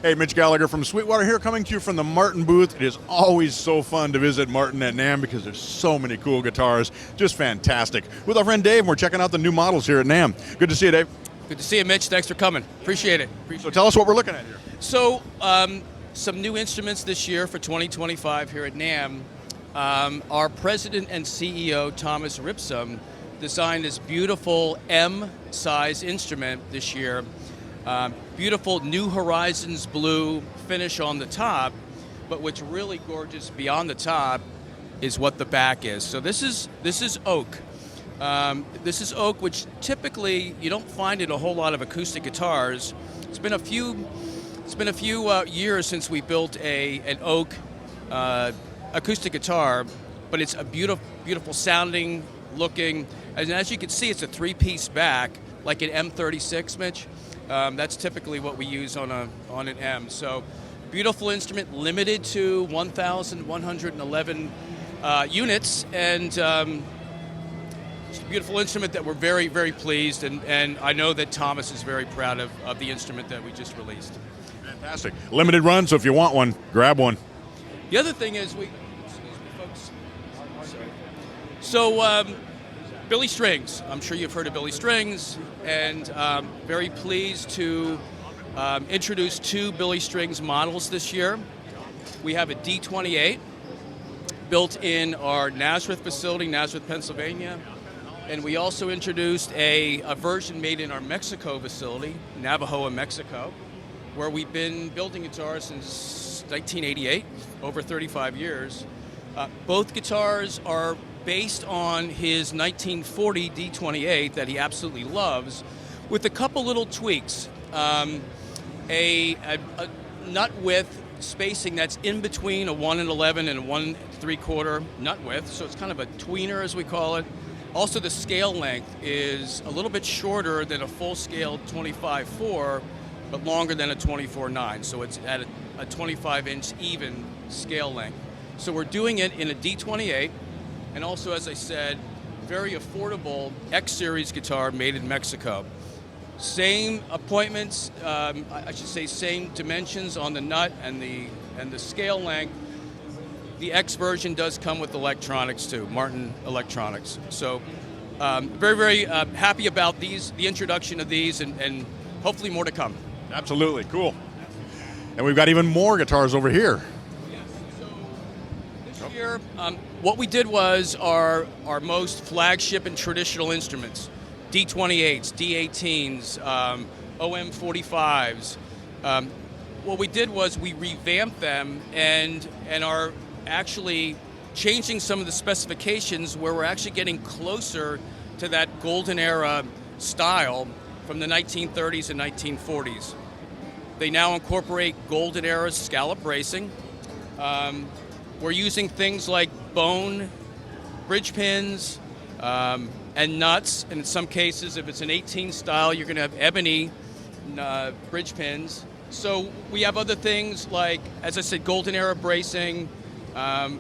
Hey, Mitch Gallagher from Sweetwater here, coming to you from the Martin booth. It is always so fun to visit Martin at NAMM because there's so many cool guitars. Just fantastic. With our friend Dave, and we're checking out the new models here at NAMM. Good to see you, Dave. Good to see you, Mitch. Thanks for coming. Appreciate it. So tell us what we're looking at here. So, some new instruments this year for 2025 here at NAMM. Our president and CEO, Thomas Ripsum, designed this beautiful M-size instrument this year. Beautiful New Horizons blue finish on the top, but what's really gorgeous beyond the top is what the back is. So this is oak. This is oak, which typically you don't find in a whole lot of acoustic guitars. It's been a few years since we built an oak acoustic guitar, but it's a beautiful sounding, looking, and as you can see, it's a three-piece back, like an M36, Mitch. That's typically what we use on an M. So, beautiful instrument, limited to 1,111 units, and it's a beautiful instrument that we're very, very pleased, and I know that Thomas is very proud of the instrument that we just released. Fantastic. Limited run, so if you want one, grab one. The other thing is excuse me, folks. So, Billy Strings. I'm sure you've heard of Billy Strings, and very pleased to introduce two Billy Strings models this year. We have a D28 built in our Nazareth facility, Nazareth, Pennsylvania, and we also introduced a version made in our Mexico facility, Navajo, Mexico, where we've been building guitars since 1988, over 35 years. Both guitars are based on his 1940 D28 that he absolutely loves, with a couple little tweaks. A nut width spacing that's in between a 1 and 11 and a 1 3/4 nut width, so it's kind of a tweener as we call it. Also, the scale length is a little bit shorter than a full scale 25/4, but longer than a 24/9, so it's at a 25-inch even scale length. So we're doing it in a D28, and also, as I said, very affordable X-Series guitar made in Mexico. Same appointments, I should say same dimensions on the nut and the scale length. The X version does come with electronics too, Martin Electronics. So very, very happy about the introduction of these, and hopefully more to come. Absolutely, cool. And we've got even more guitars over here. This year, what we did was our most flagship and traditional instruments, D28s, D18s, OM45s. What we did was we revamped them and are actually changing some of the specifications where we're actually getting closer to that golden era style from the 1930s and 1940s. They now incorporate golden era scallop bracing. We're using things like bone bridge pins and nuts, and in some cases, if it's an 18 style, you're going to have ebony bridge pins. So we have other things like, as I said, golden era bracing. One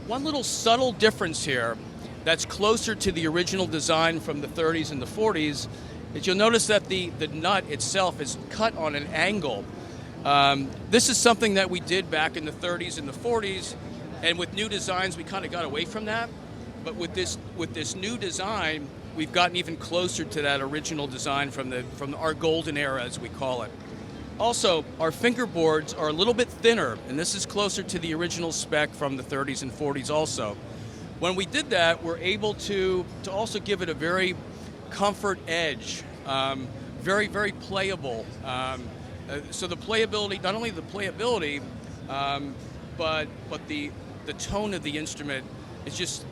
little subtle difference here that's closer to the original design from the 30s and the 40s is you'll notice that the nut itself is cut on an angle. This is something that we did back in the 30s and the 40s, and with new designs we kind of got away from that. But with this new design, we've gotten even closer to that original design from our golden era, as we call it. Also, our fingerboards are a little bit thinner, and this is closer to the original spec from the 30s and 40s also. When we did that, we're able to also give it a very comfort edge, very, very playable. So the playability, not only the playability, but the tone of the instrument is just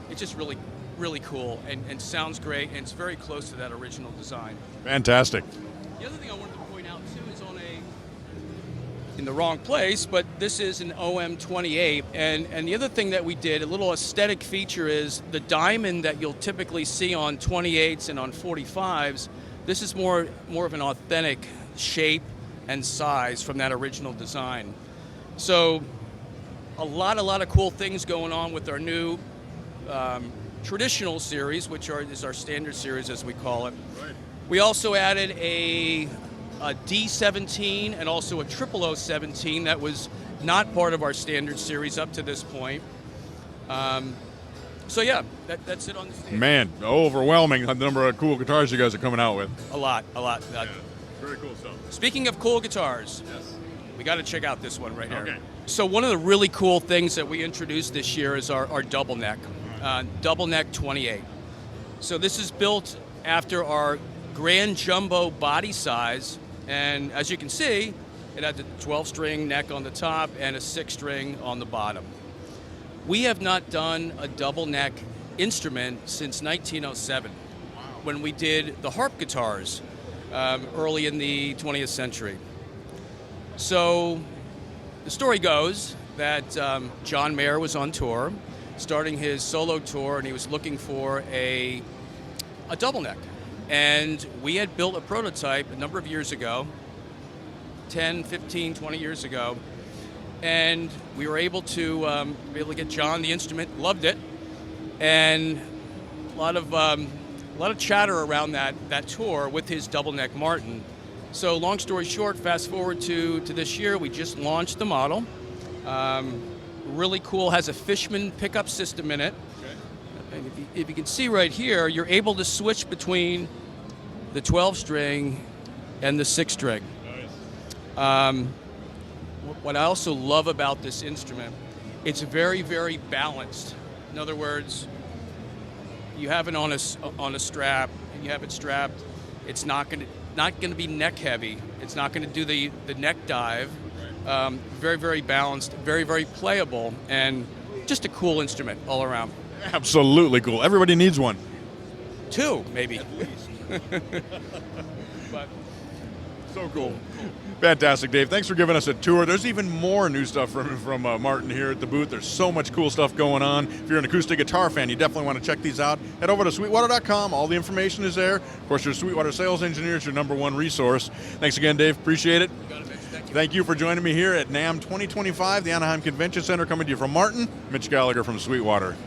it's just really, really cool and sounds great, and it's very close to that original design. Fantastic. The other thing I wanted to point out too is in the wrong place, but this is an OM28, and the other thing that we did, a little aesthetic feature, is the diamond that you'll typically see on 28s and on 45s. This is more of an authentic shape and size from that original design. So a lot of cool things going on with our new traditional series, which is our standard series as we call it. Right. We also added a a D17 and also a 0017 that was not part of our standard series up to this point. So yeah, that's it on the stage. Man, overwhelming the number of cool guitars you guys are coming out with. A lot. Yeah, very cool stuff. Speaking of cool guitars, Yes. we got to check out this one right here. Okay. So one of the really cool things that we introduced this year is our double neck, double neck 28. So this is built after our grand jumbo body size, and as you can see, it had the 12-string neck on the top and a 6-string on the bottom. We have not done a double neck instrument since 1907, when we did the harp guitars early in the 20th century. So the story goes that John Mayer was on tour, starting his solo tour, and he was looking for a double neck. And we had built a prototype a number of years ago, 10, 15, 20 years ago, and we were able to get John the instrument, loved it, and a lot of chatter around that tour with his double neck Martin. So long story short, fast forward to this year, we just launched the model. Really cool, has a Fishman pickup system in it. Okay. And if you can see right here, you're able to switch between the 12-string and the 6-string. Nice. What I also love about this instrument, it's very, very balanced. In other words, you have it on a strap, and you have it strapped. It's not going to be neck heavy. It's not going to do the neck dive. Very, very balanced, very, very playable, and just a cool instrument all around. Absolutely cool. Everybody needs one. 2, maybe. But so cool. Fantastic, Dave. Thanks for giving us a tour. There's even more new stuff from Martin here at the booth. There's so much cool stuff going on. If you're an acoustic guitar fan, you definitely want to check these out. Head over to sweetwater.com. All the information is there. Of course, your Sweetwater sales engineer is your #1 resource. Thanks again, Dave. Appreciate it. You got it, Mitch. Thank you. Thank you for joining me here at NAMM 2025, the Anaheim Convention Center. Coming to you from Martin, Mitch Gallagher from Sweetwater.